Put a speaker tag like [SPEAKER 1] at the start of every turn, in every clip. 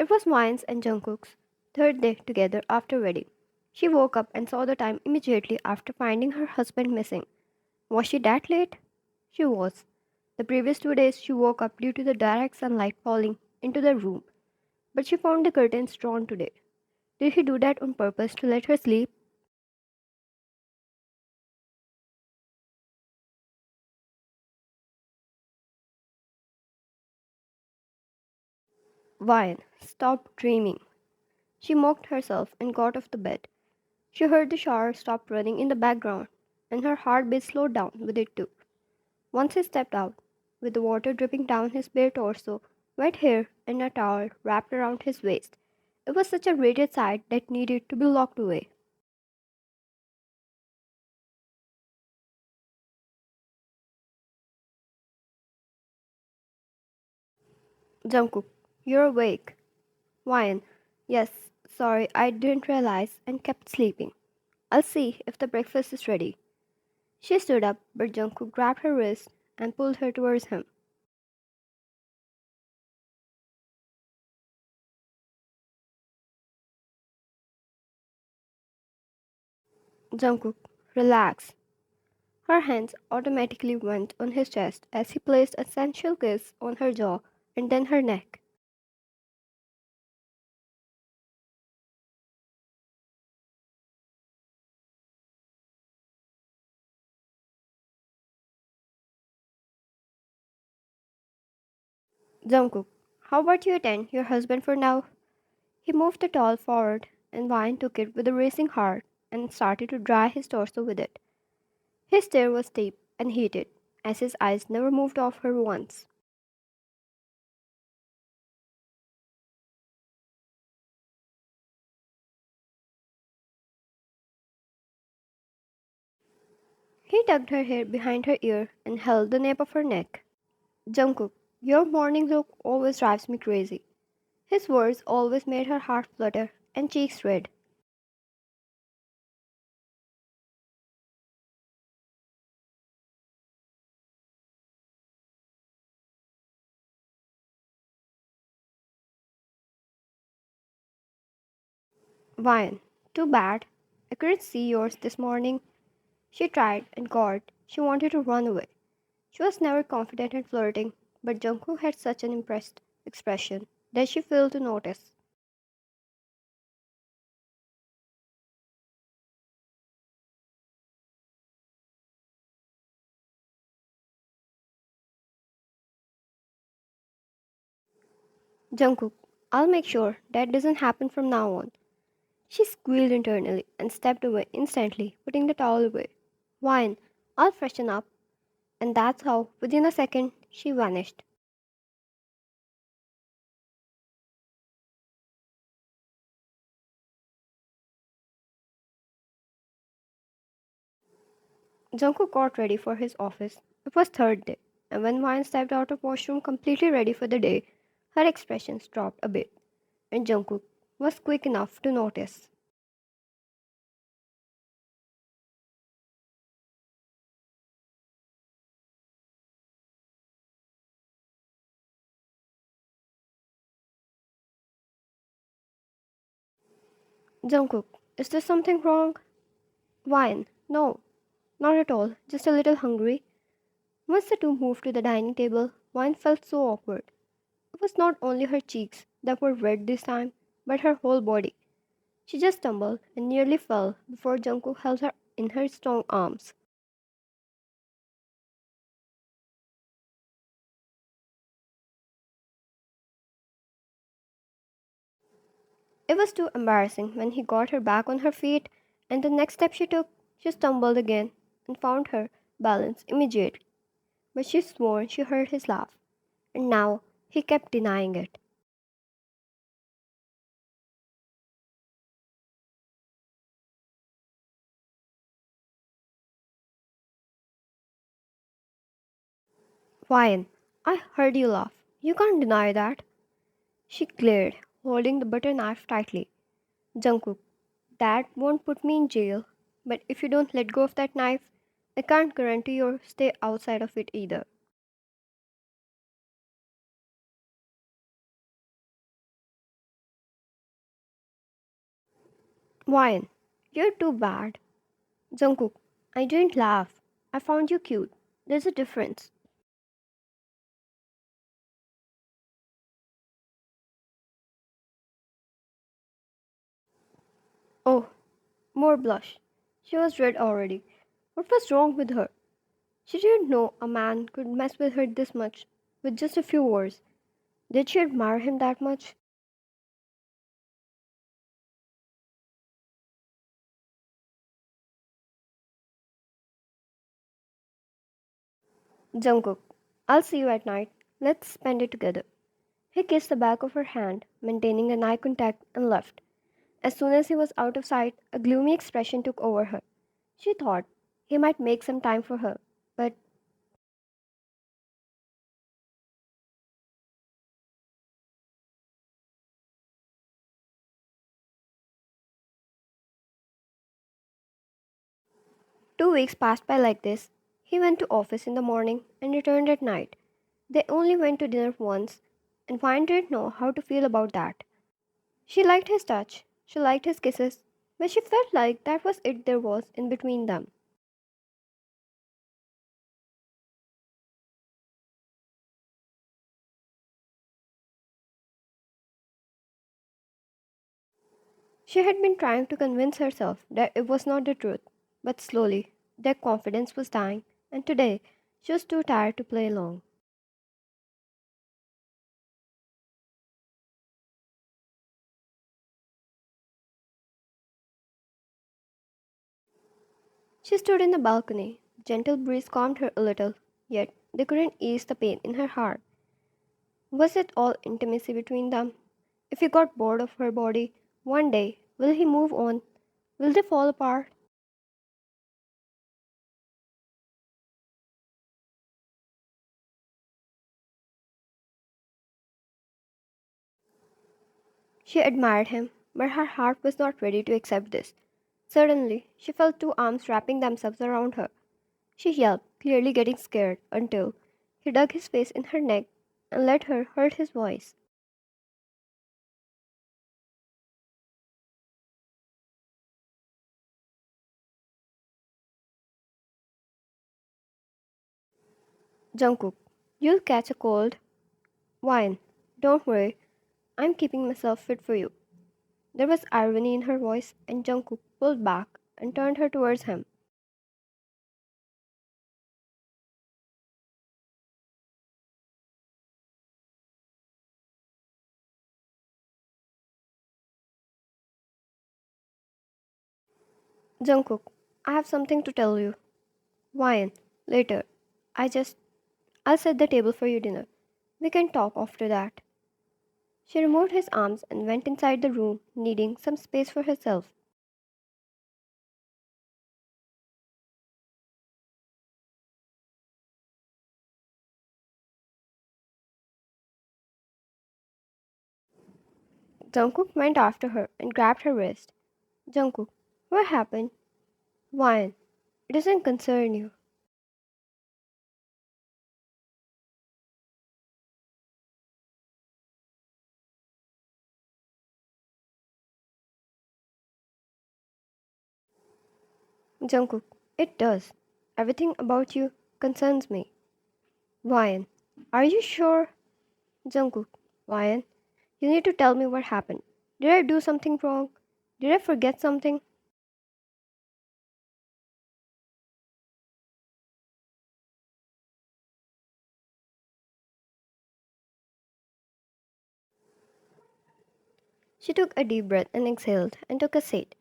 [SPEAKER 1] It was Vine's and Jungkook's third day together after wedding. She woke up and saw the time immediately after finding her husband missing. Was she that late? She was. The previous 2 days she woke up due to the direct sunlight falling into the room, but she found the curtains drawn today. Did he do that on purpose to let her sleep? Vine, stop dreaming. She mocked herself and got off the bed. She heard the shower stop running in the background, and her heartbeat slowed down with it too. Once he stepped out, with the water dripping down his bare torso, wet hair, and a towel wrapped around his waist. It was such a radiant sight that needed to be locked away. Jungkook, you're awake. Wyan, yes, sorry, I didn't realize and kept sleeping. I'll see if the breakfast is ready. She stood up, but Jungkook grabbed her wrist and pulled her towards him. Jungkook, relax. Her hands automatically went on his chest as he placed a sensual kiss on her jaw and then her neck. Jungkook, how about you attend your husband for now? He moved the towel forward, and Vine took it with a racing heart and started to dry his torso with it. His stare was deep and heated, as his eyes never moved off her once. He tugged her hair behind her ear and held the nape of her neck. Jungkook, your morning look always drives me crazy. His words always made her heart flutter and cheeks red. Vine, too bad. I couldn't see yours this morning. She tried, and God, she wanted to run away. She was never confident in flirting, but Jungkook had such an impressed expression that she failed to notice. Jungkook, I'll make sure that doesn't happen from now on. She squealed internally and stepped away instantly, putting the towel away. Wine, I'll freshen up. And that's how, within a second, she vanished. Jungkook got ready for his office. It was third day, and when Wine stepped out of washroom completely ready for the day, her expressions dropped a bit, and Jungkook was quick enough to notice. Jungkook, is there something wrong? Wine, no, not at all, just a little hungry. Once the two moved to the dining table, Wine felt so awkward. It was not only her cheeks that were red this time, but her whole body. She just stumbled and nearly fell before Jungkook held her in her strong arms. It was too embarrassing when he got her back on her feet, and the next step she took, she stumbled again and found her balance immediately. But she swore she heard his laugh, and now he kept denying it. Ryan, I heard you laugh. You can't deny that. She glared, holding the butter knife tightly. Jungkook, that won't put me in jail, but if you don't let go of that knife, I can't guarantee you'll stay outside of it either. Wine, you're too bad. Jungkook, I didn't laugh. I found you cute. There's a difference. Oh, more blush. She was red already. What was wrong with her? She didn't know a man could mess with her this much with just a few words. Did she admire him that much? 'Jungkook, I'll see you at night. Let's spend it together.' He kissed the back of her hand, maintaining an eye contact, and left. As soon as he was out of sight, a gloomy expression took over her. She thought he might make some time for her, but 2 weeks passed by like this. He went to office in the morning and returned at night. They only went to dinner once, and Vine didn't know how to feel about that. She liked his touch, she liked his kisses, but she felt like that was it there was in between them. She had been trying to convince herself that it was not the truth, but slowly their confidence was dying, and today she was too tired to play along. She stood in the balcony. The gentle breeze calmed her a little, yet they couldn't ease the pain in her heart. Was it all intimacy between them? If he got bored of her body, one day, will he move on? Will they fall apart? She admired him, but her heart was not ready to accept this. Suddenly, she felt two arms wrapping themselves around her. She yelped, clearly getting scared, until he dug his face in her neck and let her heard his voice. Jungkook, you'll catch a cold. Wine. Don't worry, I'm keeping myself fit for you. There was irony in her voice, and Jungkook pulled back and turned her towards him. Jungkook, I have something to tell you. Wine. Later. I just. I'll set the table for your dinner. We can talk after that. She removed his arms and went inside the room, needing some space for herself. Jungkook went after her and grabbed her wrist. Jungkook, what happened? Wine. It doesn't concern you. Jungkook, it does. Everything about you concerns me. Wine. Are you sure? Jungkook, Wine. You need to tell me what happened. Did I do something wrong? Did I forget something? She took a deep breath and exhaled and took a seat.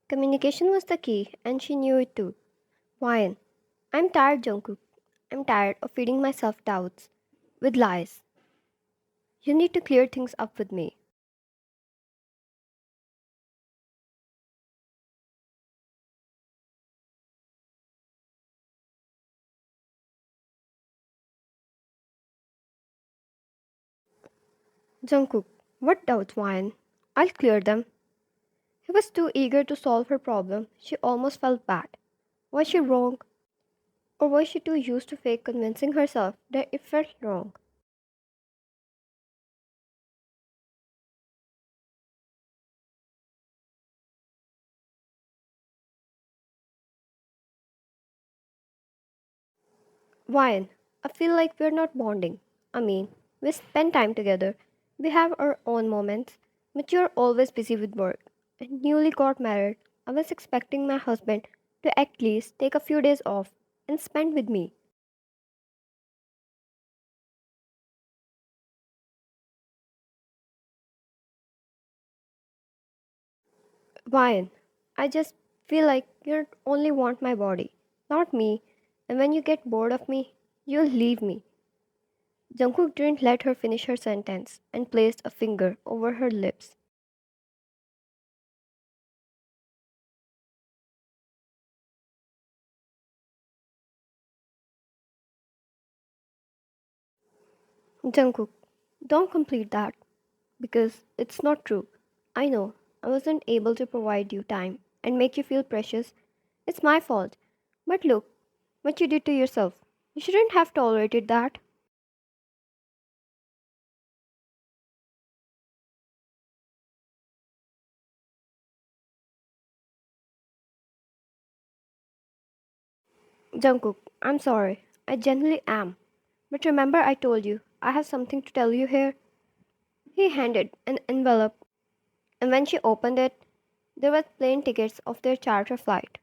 [SPEAKER 1] Communication was the key, and she knew it too. Wine. I'm tired, Jungkook. I'm tired of feeding myself doubts with lies. You need to clear things up with me. Jungkook, what doubts, Wine? I'll clear them. He was too eager to solve her problem, she almost felt bad. Was she wrong? Or was she too used to fake convincing herself that it felt wrong? Why? I feel like we're not bonding. I mean, we spend time together, we have our own moments, but you're always busy with work. I newly got married. I was expecting my husband to at least take a few days off and spend with me. Why? I just feel like you only want my body, not me, and when you get bored of me, you'll leave me. Jungkook didn't let her finish her sentence and placed a finger over her lips. Jungkook, don't complete that because it's not true. I know I wasn't able to provide you time and make you feel precious. It's my fault. But look what you did to yourself. You shouldn't have tolerated that. Jungkook, I'm sorry. I genuinely am. But remember, I told you I have something to tell you here. He handed an envelope, and when she opened it, there were plane tickets of their charter flight.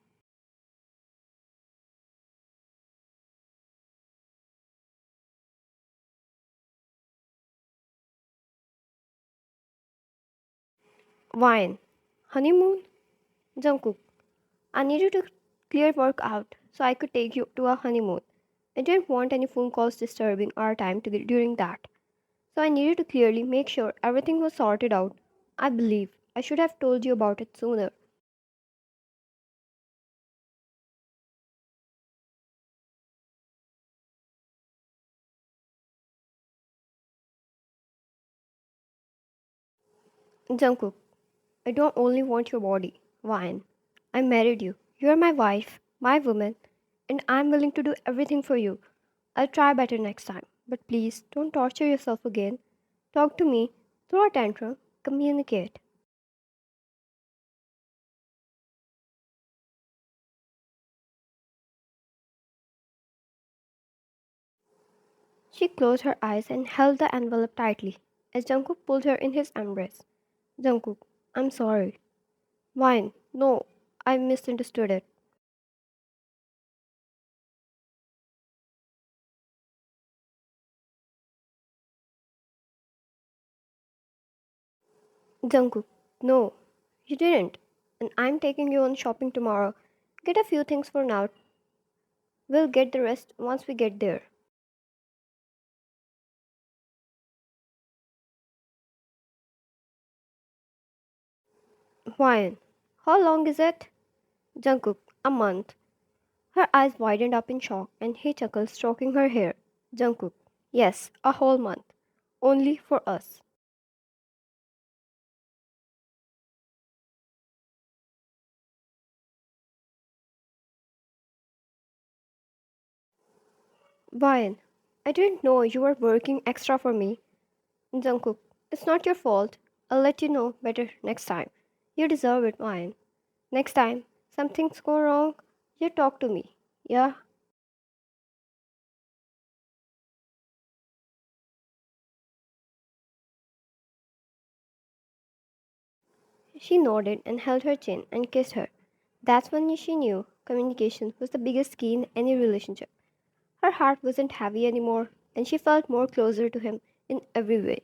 [SPEAKER 1] Wine. Honeymoon? Jungkook, I needed to clear work out so I could take you to a honeymoon. I didn't want any phone calls disturbing our time during that. So I needed to clearly make sure everything was sorted out. I believe I should have told you about it sooner. Jungkook, I don't only want your body, Wine. I married you. You are my wife, my woman, and I'm willing to do everything for you. I'll try better next time. But please don't torture yourself again. Talk to me, throw a tantrum, communicate. She closed her eyes and held the envelope tightly as Jungkook pulled her in his embrace. Jungkook, I'm sorry. Wine, no, I misunderstood it. Jungkook, no, you didn't. And I'm taking you on shopping tomorrow. Get a few things for now. We'll get the rest once we get there. Wine, how long is it? Jungkook, a month. Her eyes widened up in shock and he chuckled, stroking her hair. Jungkook, yes, a whole month. Only for us. Wine, I didn't know you were working extra for me. Jungkook, it's not your fault. I'll let you know better next time. You deserve it, Wine. Next time something's go wrong, you talk to me. Yeah? She nodded and held her chin and kissed her. That's when she knew communication was the biggest key in any relationship. Her heart wasn't heavy anymore, and she felt more closer to him in every way.